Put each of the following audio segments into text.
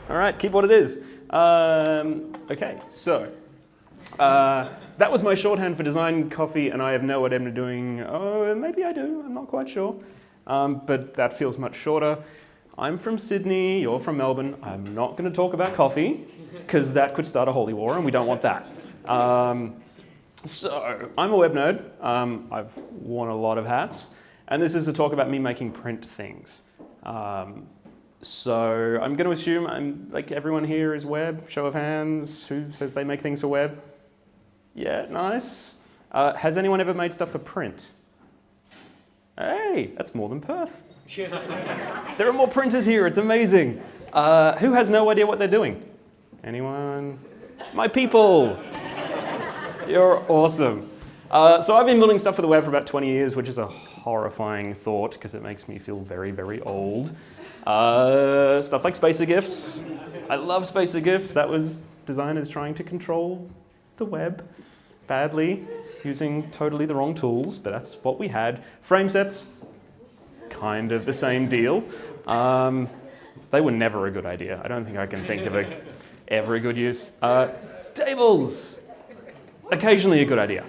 All right, keep what it is. Okay, so that was my shorthand for design coffee, and I have no idea what I'm doing. Oh, maybe I do, I'm not quite sure. But that feels much shorter. I'm from Sydney, you're from Melbourne. I'm not going to talk about coffee, because that could start a holy war, and we don't want that. So, I'm a web nerd. I've worn a lot of hats, and this is a talk about me making print things. So I'm going to assume like everyone here is web. Show of hands. Who says they make things for web? Yeah, nice. Has anyone ever made stuff for print? Hey, that's more than Perth. There are more printers here. It's amazing. Who has no idea what they're doing? Anyone? My people. You're awesome. So I've been building stuff for the web for about 20 years, which is a horrifying thought because it makes me feel very, very old. Stuff like spacer.gifs. I love spacer.gifs. That was designers trying to control the web badly, using totally the wrong tools, but that's what we had. Framesets, kind of the same deal. They were never a good idea. I don't think I can think of ever a good use. Tables, occasionally a good idea.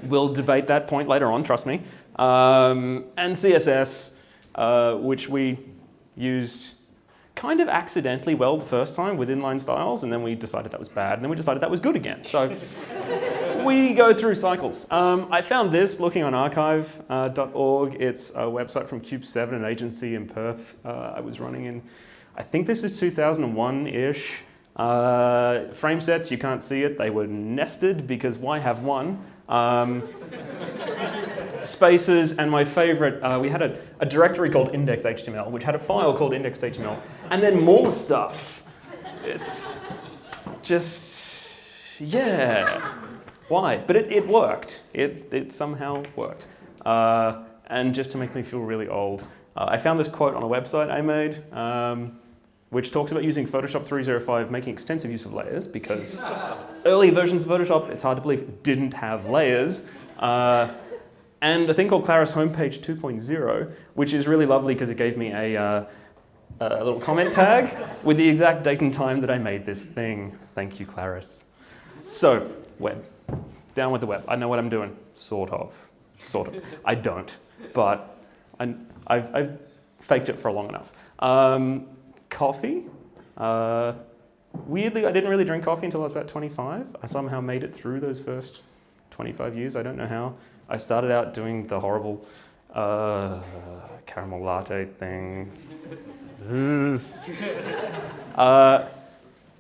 We'll debate that point later on, trust me. And CSS, which we used kind of accidentally well the first time with inline styles, and then we decided that was bad, and then we decided that was good again. So we go through cycles. I found this looking on archive.org. It's a website from Cube 7, an agency in Perth I was running in. I think this is 2001-ish. Framesets, you can't see it. They were nested because why have one? Spacers, and my favorite, we had a directory called index.html, which had a file called index.html, and then more stuff. It's just, yeah. Why? But it worked. It somehow worked. And just to make me feel really old, I found this quote on a website I made, which talks about using Photoshop 305, making extensive use of layers, because early versions of Photoshop, it's hard to believe, didn't have layers. And a thing called Claris Homepage 2.0, which is really lovely because it gave me a little comment tag with the exact date and time that I made this thing. Thank you, Claris. So, web. Down with the web. I know what I'm doing. Sort of. I don't. But I've faked it for long enough. Coffee. Weirdly, I didn't really drink coffee until I was about 25. I somehow made it through those first 25 years. I don't know how. I started out doing the horrible caramel latte thing. But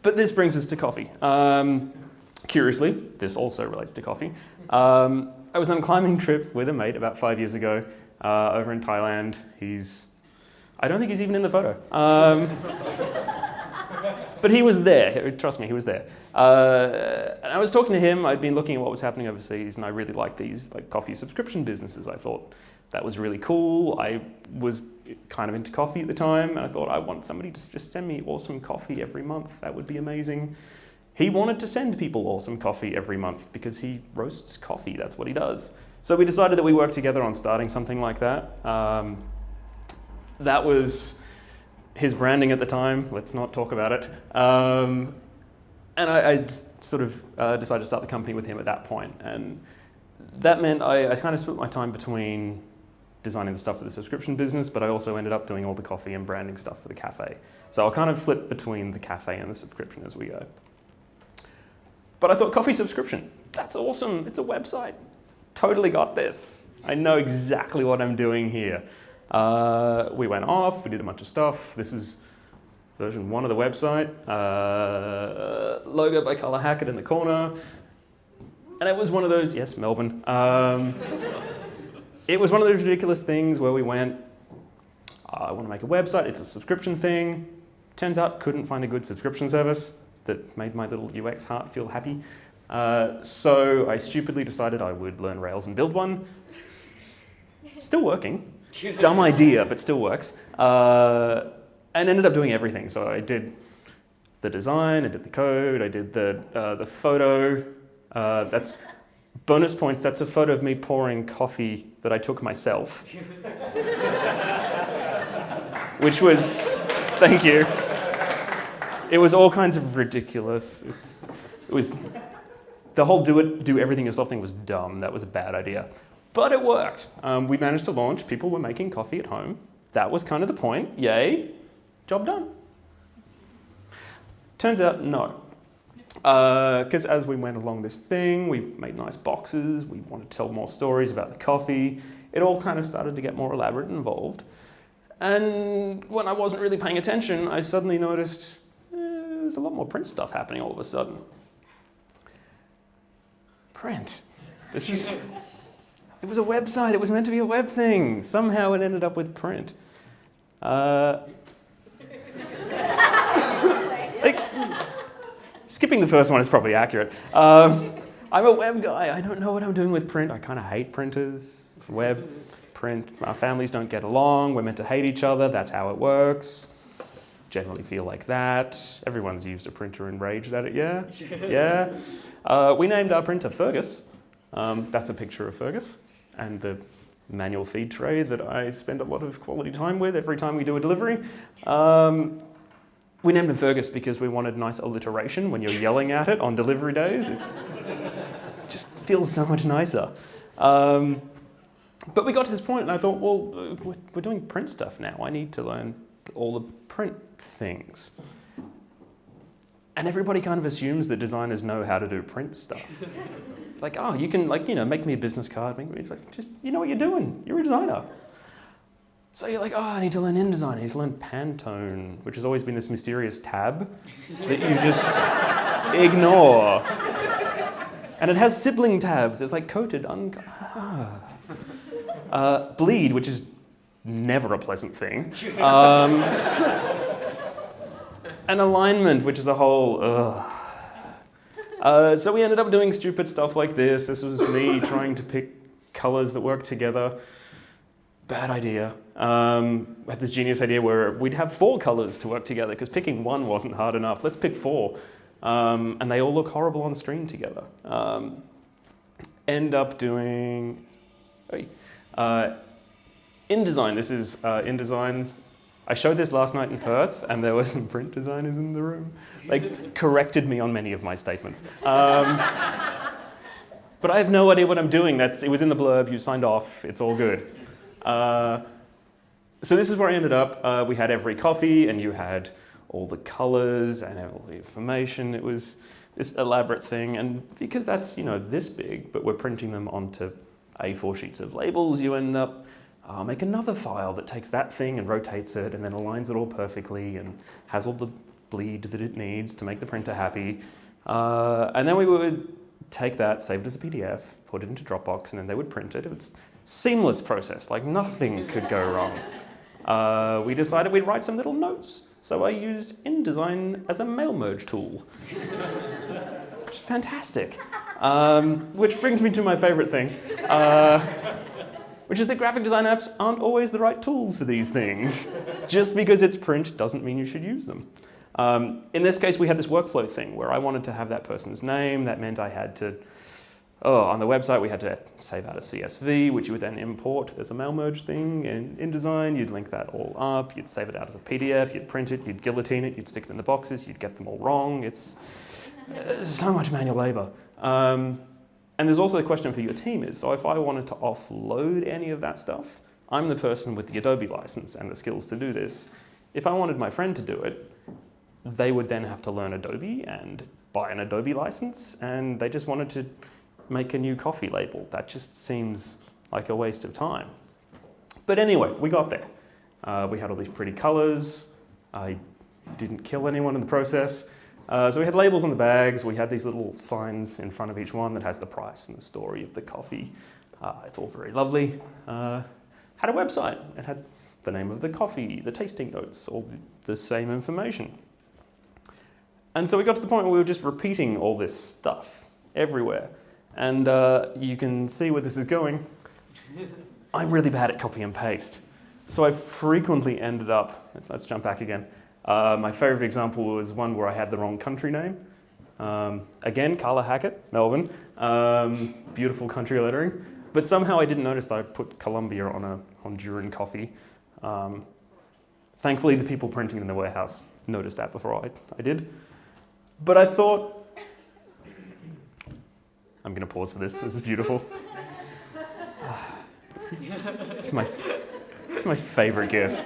this brings us to coffee. Curiously, this also relates to coffee. I was on a climbing trip with a mate about 5 years ago over in Thailand. I don't think he's even in the photo. But he was there, trust me, he was there. And I was talking to him, I'd been looking at what was happening overseas, and I really liked these coffee subscription businesses. I thought that was really cool. I was kind of into coffee at the time, and I thought I want somebody to just send me awesome coffee every month. That would be amazing. He wanted to send people awesome coffee every month because he roasts coffee, that's what he does. So we decided that we worked together on starting something like that. That was his branding at the time, let's not talk about it. And I just sort of decided to start the company with him at that point. And that meant I kind of split my time between designing the stuff for the subscription business, but I also ended up doing all the coffee and branding stuff for the cafe. So I'll kind of flip between the cafe and the subscription as we go. But I thought, coffee subscription, that's awesome, it's a website. Totally got this. I know exactly what I'm doing here. We went off, we did a bunch of stuff. This is version 1 of the website. Logo by Color Hackett in the corner. And it was one of those, yes, Melbourne. It was one of those ridiculous things where we went, I want to make a website, it's a subscription thing. Turns out, couldn't find a good subscription service that made my little UX heart feel happy. So I stupidly decided I would learn Rails and build one. Still working. Dumb idea, but still works. And ended up doing everything. So I did the design, I did the code, I did the photo. That's bonus points. That's a photo of me pouring coffee that I took myself. Which was, thank you. It was all kinds of ridiculous. It was, the whole do everything yourself thing was dumb. That was a bad idea. But it worked. We managed to launch. People were making coffee at home. That was kind of the point. Yay. Job done. Turns out, no. Because as we went along this thing, we made nice boxes. We wanted to tell more stories about the coffee. It all kind of started to get more elaborate and involved. And when I wasn't really paying attention, I suddenly noticed there's a lot more print stuff happening all of a sudden. Print. It was a website. It was meant to be a web thing. Somehow it ended up with print. Skipping the first one is probably accurate. I'm a web guy. I don't know what I'm doing with print. I kind of hate printers. Web, print. Our families don't get along. We're meant to hate each other. That's how it works. Generally feel like that. Everyone's used a printer and raged at it, yeah? Yeah. We named our printer Fergus. That's a picture of Fergus and the manual feed tray that I spend a lot of quality time with every time we do a delivery. We named it Fergus because we wanted nice alliteration when you're yelling at it on delivery days. It just feels so much nicer. But we got to this point and I thought, well, we're doing print stuff now. I need to learn all the print things. And everybody kind of assumes that designers know how to do print stuff. Like, oh, you can, like, you know, make me a business card. Make me, like, just, you know what you're doing. You're a designer. So you're like, oh, I need to learn InDesign. I need to learn Pantone, which has always been this mysterious tab that you just ignore. And it has sibling tabs. It's like coated, bleed, which is never a pleasant thing. And alignment, which is a whole, so we ended up doing stupid stuff like this. This was me trying to pick colors that work together. Bad idea. I had this genius idea where we'd have 4 colors to work together because picking one wasn't hard enough. Let's pick 4. And they all look horrible on screen together. End up doing InDesign. This is InDesign. I showed this last night in Perth, and there were some print designers in the room. They corrected me on many of my statements. But I have no idea what I'm doing. It was in the blurb. You signed off. It's all good. So this is where I ended up. We had every coffee, and you had all the colors and all the information. It was this elaborate thing, and because that's, you know, this big, but we're printing them onto A4 sheets of labels, you end up make another file that takes that thing and rotates it and then aligns it all perfectly and has all the bleed that it needs to make the printer happy. And then we would take that, save it as a PDF, put it into Dropbox, and then they would print it. It was a seamless process, like nothing could go wrong. We decided we'd write some little notes. So I used InDesign as a mail merge tool. Which is fantastic. Which brings me to my favorite thing. Which is that graphic design apps aren't always the right tools for these things. Just because it's print doesn't mean you should use them. In this case, we had this workflow thing where I wanted to have that person's name. That meant I had to, on the website, we had to save out a CSV, which you would then import. There's a mail merge thing in InDesign. You'd link that all up. You'd save it out as a PDF. You'd print it. You'd guillotine it. You'd stick it in the boxes. You'd get them all wrong. It's so much manual labor. And there's also the question for your team is, so if I wanted to offload any of that stuff, I'm the person with the Adobe license and the skills to do this. If I wanted my friend to do it, they would then have to learn Adobe and buy an Adobe license, and they just wanted to make a new coffee label. That just seems like a waste of time. But anyway, we got there. We had all these pretty colors. I didn't kill anyone in the process. So we had labels on the bags. We had these little signs in front of each one that has the price and the story of the coffee. It's all very lovely. Had a website. It had the name of the coffee, the tasting notes, all the same information. And so we got to the point where we were just repeating all this stuff everywhere. And you can see where this is going. I'm really bad at copy and paste. So I frequently ended up, let's jump back again. My favorite example was one where I had the wrong country name. Again, Carla Hackett, Melbourne. Beautiful country lettering. But somehow I didn't notice that I put Colombia on a Honduran coffee. Thankfully, the people printing in the warehouse noticed that before I did. But I thought, I'm going to pause for this. This is beautiful. It's my favorite GIF.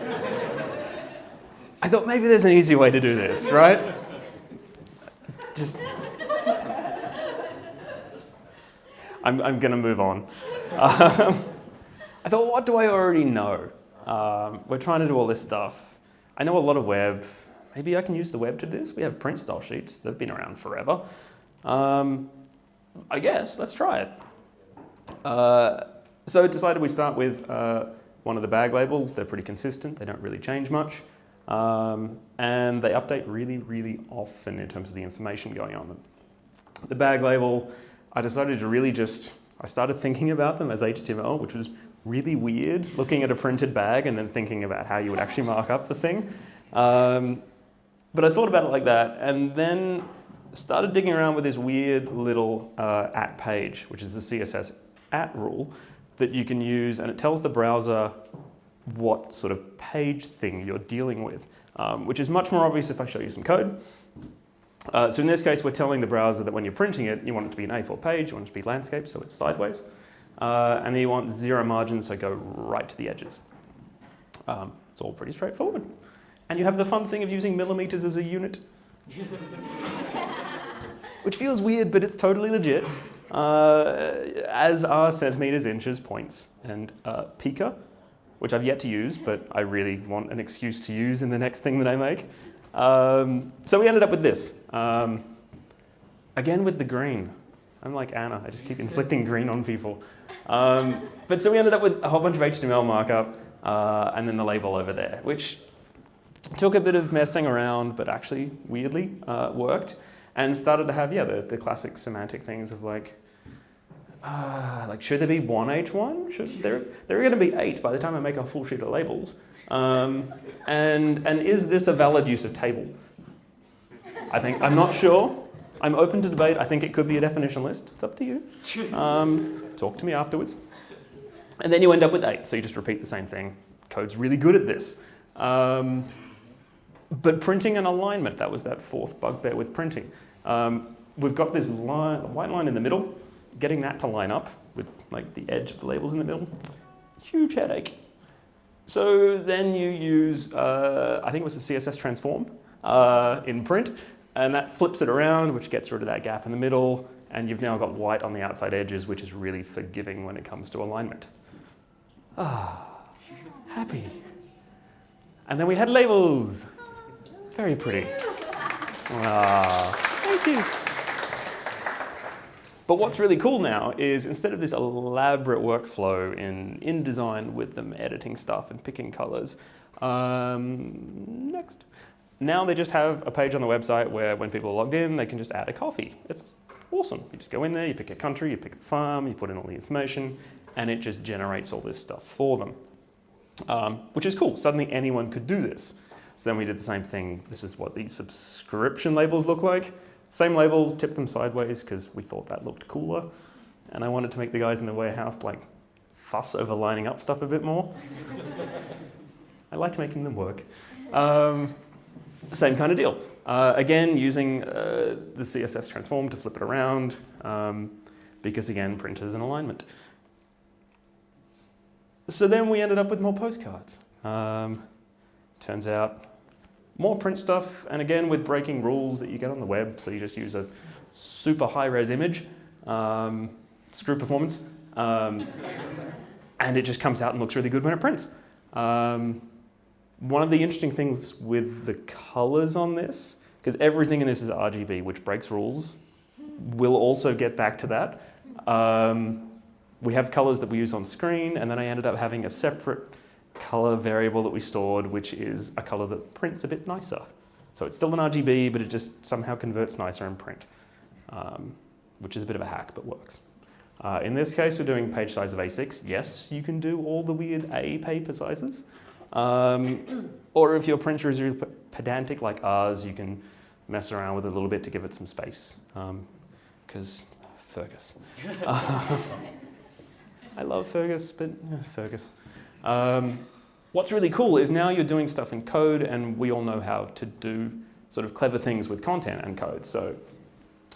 I thought maybe there's an easy way to do this, right? I'm going to move on. I thought, what do I already know? We're trying to do all this stuff. I know a lot of web. Maybe I can use the web to do this. We have print style sheets. They've been around forever. I guess, let's try it. So I decided we start with one of the bag labels. They're pretty consistent. They don't really change much. And they update really, really often in terms of the information going on them. The bag label, I decided to I started thinking about them as HTML, which was really weird, looking at a printed bag and then thinking about how you would actually mark up the thing. But I thought about it like that, and then started digging around with this weird little @ page, which is the CSS @ rule that you can use, and it tells the browser what sort of page thing you're dealing with, which is much more obvious if I show you some code. So in this case, we're telling the browser that when you're printing it, you want it to be an A4 page, you want it to be landscape, so it's sideways. And then you want 0 margin, so go right to the edges. It's all pretty straightforward. And you have the fun thing of using millimeters as a unit. Which feels weird, but it's totally legit. As are centimeters, inches, points, and pica, which I've yet to use, but I really want an excuse to use in the next thing that I make. So we ended up with this. Again with the green. I'm like Anna, I just keep inflicting green on people. But so we ended up with a whole bunch of HTML markup, and then the label over there, which took a bit of messing around, but actually weirdly worked, and started to have, the classic semantic things of like should there be 1H1? There are going to be 8 by the time I make a full sheet of labels. And is this a valid use of table? I'm not sure. I'm open to debate. I think it could be a definition list. It's up to you. Talk to me afterwards. And then you end up with 8, so you just repeat the same thing. Code's really good at this. But printing and alignment, that was that fourth bugbear with printing. We've got this white line in the middle. Getting that to line up with like the edge of the labels in the middle, huge headache. So then you use, I think it was the CSS transform in print, and that flips it around, which gets rid of that gap in the middle, and you've now got white on the outside edges, which is really forgiving when it comes to alignment. Happy. And then we had labels. Very pretty. Thank you. But what's really cool now is instead of this elaborate workflow in InDesign with them editing stuff and picking colors, next. Now they just have a page on the website where when people are logged in, they can just add a coffee. It's awesome. You just go in there, you pick a country, you pick the farm, you put in all the information, and it just generates all this stuff for them, which is cool. Suddenly anyone could do this. So then we did the same thing. This is what these subscription labels look like. Same labels, tipped them sideways because we thought that looked cooler. And I wanted to make the guys in the warehouse like fuss over lining up stuff a bit more. I liked making them work. Same kind of deal. Again, using the CSS transform to flip it around because again, printers and alignment. So then we ended up with more postcards. Turns out more print stuff, and again with breaking rules that you get on the web, so you just use a super high-res image, screw performance, and it just comes out and looks really good when it prints. One of the interesting things with the colors on this, because everything in this is RGB, which breaks rules, we'll also get back to that. We have colors that we use on screen, and then I ended up having a separate color variable that we stored, which is a color that prints a bit nicer. So it's still an RGB, but it just somehow converts nicer in print, which is a bit of a hack, but works. In this case, we're doing page size of A6. Yes, you can do all the weird A paper sizes. Or if your printer is really pedantic like ours, you can mess around with it a little bit to give it some space. Because Fergus. I love Fergus, but Fergus. What's really cool is now you're doing stuff in code, and we all know how to do sort of clever things with content and code. So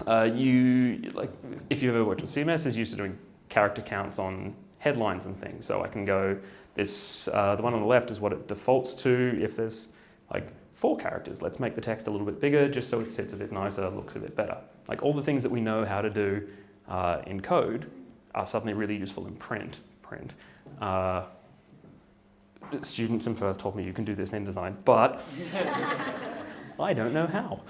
if you've ever worked with CMS, is used to doing character counts on headlines and things. So I can go, the one on the left is what it defaults to. If there's like 4 characters, let's make the text a little bit bigger just so it sits a bit nicer, looks a bit better. Like all the things that we know how to do in code are suddenly really useful in print. Students in Perth told me you can do this in InDesign, but I don't know how.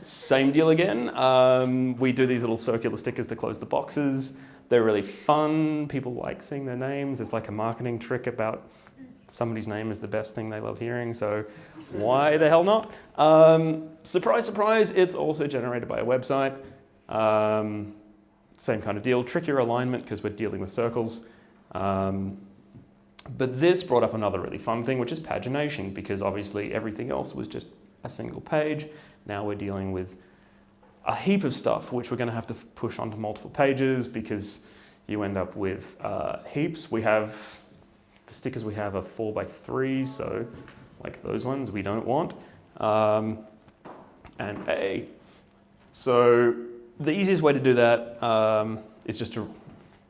Same deal again. We do these little circular stickers to close the boxes. They're really fun. People like seeing their names. It's like a marketing trick about somebody's name is the best thing they love hearing, so why the hell not? Surprise, surprise, it's also generated by a website. Same kind of deal, trickier alignment because we're dealing with circles. But this brought up another really fun thing, which is pagination, because obviously everything else was just a single page. Now we're dealing with a heap of stuff, which we're going to have to push onto multiple pages because you end up with heaps. The stickers we have are 4x3, so like those ones we don't want. So the easiest way to do that is just to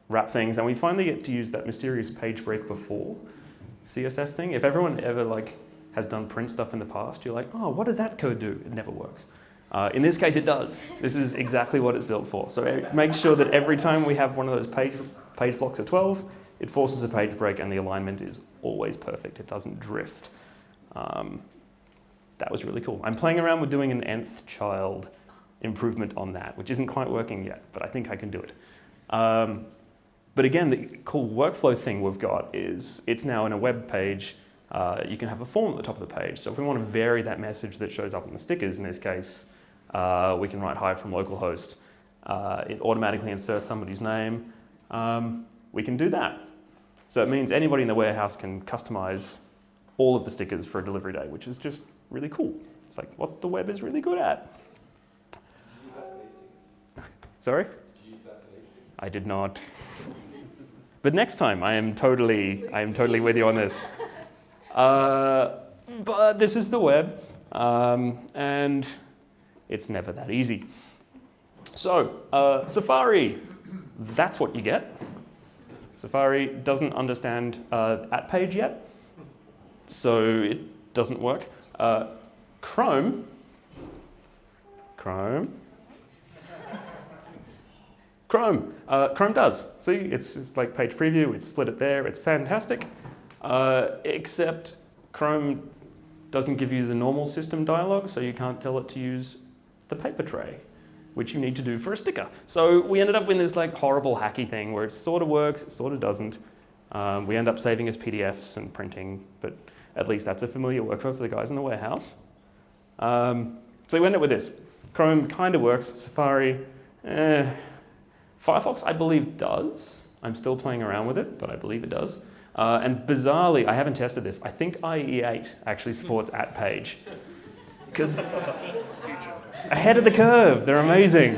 wrap things, and we finally get to use that mysterious page break before CSS thing. If everyone ever has done print stuff in the past, you're like, oh, what does that code do? It never works. In this case, it does. This is exactly what it's built for. So make sure that every time we have one of those page blocks of 12, it forces a page break and the alignment is always perfect. It doesn't drift. That was really cool. I'm playing around with doing an nth child improvement on that, which isn't quite working yet, but I think I can do it. But again, the cool workflow thing we've got is it's now in a web page. You can have a form at the top of the page. So if we want to vary that message that shows up in the stickers, in this case, we can write hi from localhost. It automatically inserts somebody's name. We can do that. So it means anybody in the warehouse can customize all of the stickers for a delivery day, which is just really cool. It's like what the web is really good at. Did you use that for these stickers? Sorry? Did you use that for these stickers? I did not. But next time, I am totally with you on this. But this is the web, and it's never that easy. So Safari, that's what you get. Safari doesn't understand @page yet, so it doesn't work. Chrome does. See, it's like page preview, it's split it there, it's fantastic. Except Chrome doesn't give you the normal system dialog, so you can't tell it to use the paper tray, which you need to do for a sticker. So we ended up with this horrible hacky thing where it sort of works, it sort of doesn't. We end up saving as PDFs and printing, but at least that's a familiar workflow for the guys in the warehouse. So we ended up with this. Chrome kind of works, Safari, Firefox, I believe, does. I'm still playing around with it, but I believe it does. And bizarrely, I haven't tested this, I think IE8 actually supports @page. Because ahead of the curve, they're amazing.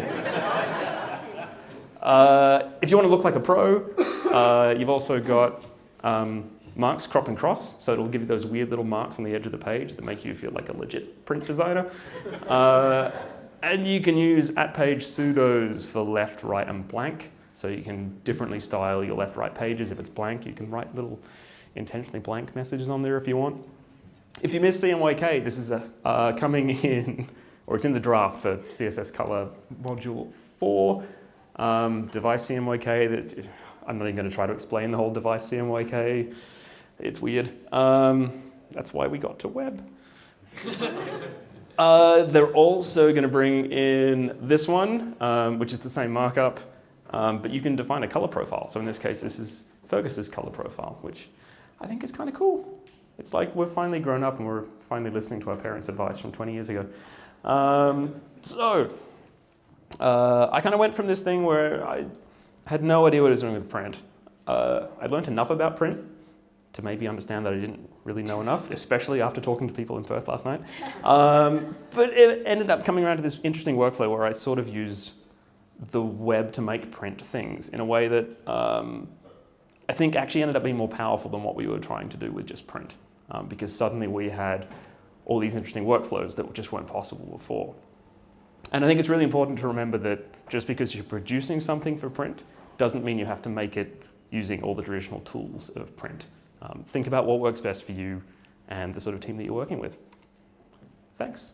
If you want to look like a pro, you've also got marks, crop and cross, so it'll give you those weird little marks on the edge of the page that make you feel like a legit print designer. And you can use @page pseudos for left, right, and blank. So you can differently style your left, right pages. If it's blank, you can write little intentionally blank messages on there if you want. If you missed CMYK, this is coming in, or it's in the draft for CSS Color Module 4. Device CMYK, I'm not even going to try to explain the whole device CMYK. It's weird. That's why we got to web. They're also going to bring in this one, which is the same markup, but you can define a color profile. So in this case, this is Fergus's color profile, which I think is kind of cool. It's like we're finally grown up and we're finally listening to our parents' advice from 20 years ago. I kind of went from this thing where I had no idea what I was doing with print I learned enough about print to maybe understand that I didn't really know enough, especially after talking to people in Perth last night. But it ended up coming around to this interesting workflow where I sort of used the web to make print things in a way that I think actually ended up being more powerful than what we were trying to do with just print, because suddenly we had all these interesting workflows that just weren't possible before. And I think it's really important to remember that just because you're producing something for print doesn't mean you have to make it using all the traditional tools of print. Think about what works best for you and the sort of team that you're working with. Thanks.